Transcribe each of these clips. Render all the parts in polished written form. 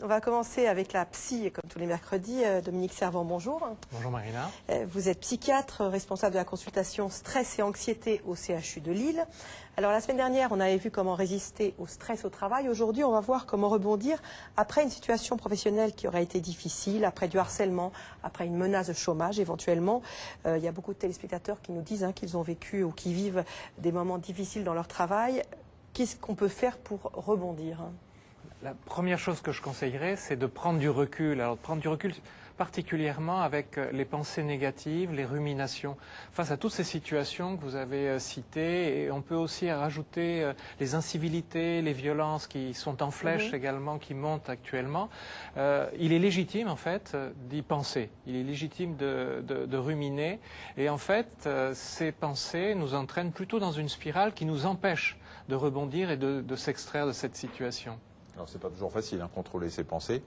On va commencer avec la psy, comme tous les mercredis. Dominique Servan, bonjour. Bonjour Marina. Vous êtes psychiatre, responsable de la consultation stress et anxiété au CHU de Lille. Alors la semaine dernière, on avait vu comment résister au stress au travail. Aujourd'hui, on va voir comment rebondir après une situation professionnelle qui aurait été difficile, après du harcèlement, après une menace de chômage éventuellement. Il y a beaucoup de téléspectateurs qui nous disent qu'ils ont vécu ou qui vivent des moments difficiles dans leur travail. Qu'est-ce qu'on peut faire pour rebondir ? La première chose que je conseillerais, c'est de prendre du recul. Alors, de prendre du recul particulièrement avec les pensées négatives, les ruminations. Face à toutes ces situations que vous avez citées, et on peut aussi rajouter les incivilités, les violences qui sont en flèche également, qui montent actuellement. Il est légitime, en fait, d'y penser. Il est légitime de ruminer. Et en fait, ces pensées nous entraînent plutôt dans une spirale qui nous empêche de rebondir et de s'extraire de cette situation. Alors c'est pas toujours facile, contrôler ses pensées.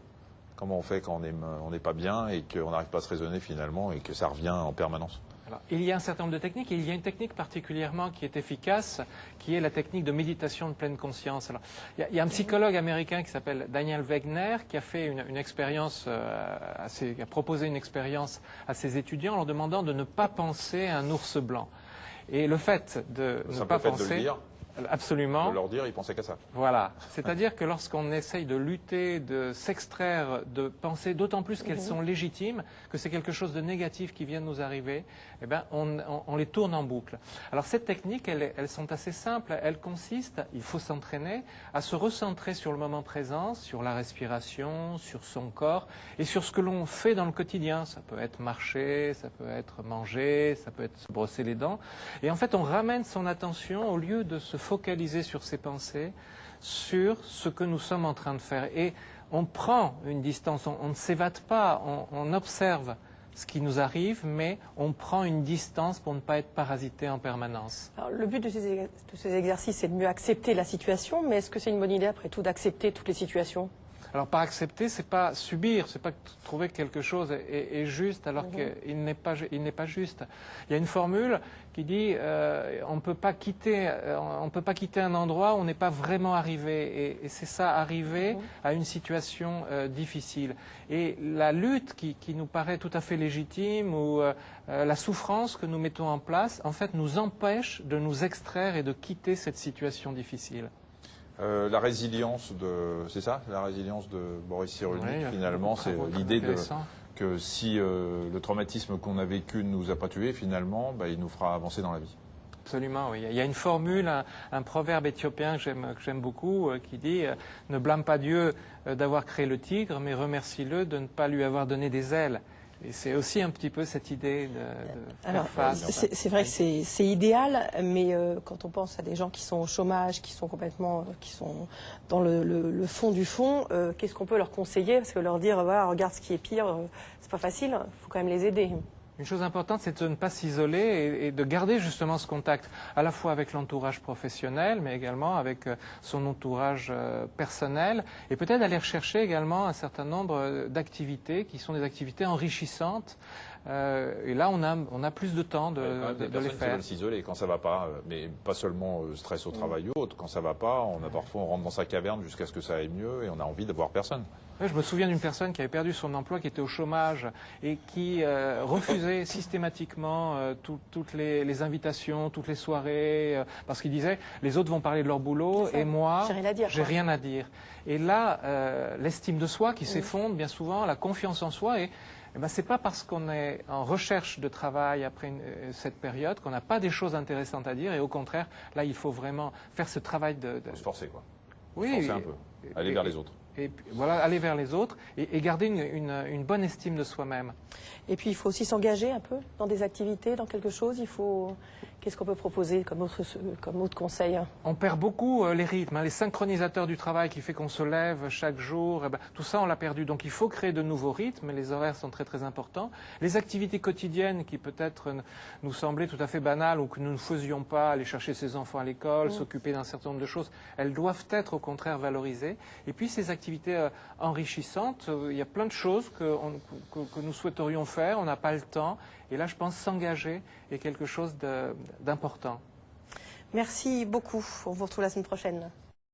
Comment on fait quand on n'est pas bien et qu'on n'arrive pas à se raisonner finalement et que ça revient en permanence? Alors, il y a un certain nombre de techniques et il y a une technique particulièrement qui est efficace, qui est la technique de méditation de pleine conscience. Alors, il y a un psychologue américain qui s'appelle Daniel Wegner qui a fait une expérience, qui a proposé une expérience à ses étudiants en leur demandant de ne pas penser à un ours blanc. Et le fait de ne pas penser... De le dire. Absolument. De leur dire, ils pensaient qu'à ça. Voilà. C'est-à-dire que lorsqu'on essaye de lutter, de s'extraire de pensées, d'autant plus qu'elles sont légitimes, que c'est quelque chose de négatif qui vient de nous arriver, eh ben, on les tourne en boucle. Alors cette technique, elles sont assez simples. Elles consistent, il faut s'entraîner, à se recentrer sur le moment présent, sur la respiration, sur son corps et sur ce que l'on fait dans le quotidien. Ça peut être marcher, ça peut être manger, ça peut être se brosser les dents. Et en fait, on ramène son attention, au lieu de se focaliser sur ses pensées, sur ce que nous sommes en train de faire. Et on prend une distance, on ne s'évade pas, on observe ce qui nous arrive, mais on prend une distance pour ne pas être parasité en permanence. Alors, le but de ces exercices, c'est de mieux accepter la situation, mais est-ce que c'est une bonne idée, après tout, d'accepter toutes les situations ? Alors, par accepter, c'est pas subir, c'est pas trouver que quelque chose est juste alors qu'il n'est pas juste. Il y a une formule qui dit on peut pas quitter un endroit où on n'est pas vraiment arrivé. Et c'est ça, arriver à une situation difficile. Et la lutte qui nous paraît tout à fait légitime ou la souffrance que nous mettons en place, en fait, nous empêche de nous extraire et de quitter cette situation difficile. La résilience c'est ça, la résilience de Boris Cyrulnik, finalement, c'est l'idée que si le traumatisme qu'on a vécu ne nous a pas tués, finalement, il nous fera avancer dans la vie. Absolument, oui. Il y a une formule, un proverbe éthiopien que j'aime beaucoup, qui dit ne blâme pas Dieu d'avoir créé le tigre, mais remercie-le de ne pas lui avoir donné des ailes. Et c'est aussi un petit peu cette idée de faire face. C'est vrai que c'est idéal, mais quand on pense à des gens qui sont au chômage, qui sont dans le fond du fond, qu'est-ce qu'on peut leur conseiller? Parce que leur dire, voilà, regarde ce qui est pire, c'est pas facile, il faut quand même les aider. Une chose importante, c'est de ne pas s'isoler et de garder justement ce contact, à la fois avec l'entourage professionnel, mais également avec son entourage personnel, et peut-être aller rechercher également un certain nombre d'activités qui sont des activités enrichissantes. Et là, on a plus de temps de les faire. Qui veulent s'isoler quand ça va pas, mais pas seulement stress au travail ou autre. Quand ça va pas, parfois on rentre dans sa caverne jusqu'à ce que ça aille mieux et on a envie de voir personne. Oui, je me souviens d'une personne qui avait perdu son emploi, qui était au chômage et qui refusait systématiquement toutes les invitations, toutes les soirées, parce qu'il disait les autres vont parler de leur boulot et moi, j'ai rien à dire. Et là, l'estime de soi qui s'effondre bien souvent, la confiance en soi et c'est pas parce qu'on est en recherche de travail après cette période qu'on n'a pas des choses intéressantes à dire et au contraire, là, il faut vraiment faire ce travail Faut se forcer, quoi. Oui. Se forcer un peu. Aller vers les autres. Et voilà, aller vers les autres et garder une bonne estime de soi-même. Et puis, il faut aussi s'engager un peu dans des activités, dans quelque chose. Qu'est-ce qu'on peut proposer comme autre conseil? On perd beaucoup les rythmes, les synchronisateurs du travail qui fait qu'on se lève chaque jour. Tout ça, on l'a perdu. Donc, il faut créer de nouveaux rythmes. Les horaires sont très, très importants. Les activités quotidiennes qui peut-être nous semblaient tout à fait banales ou que nous ne faisions pas, aller chercher ses enfants à l'école, s'occuper d'un certain nombre de choses, elles doivent être au contraire valorisées. Et puis, ces activités enrichissantes, il y a plein de choses que nous souhaiterions faire. On n'a pas le temps. Et là, je pense s'engager est quelque chose d'important. Merci beaucoup. On vous retrouve la semaine prochaine.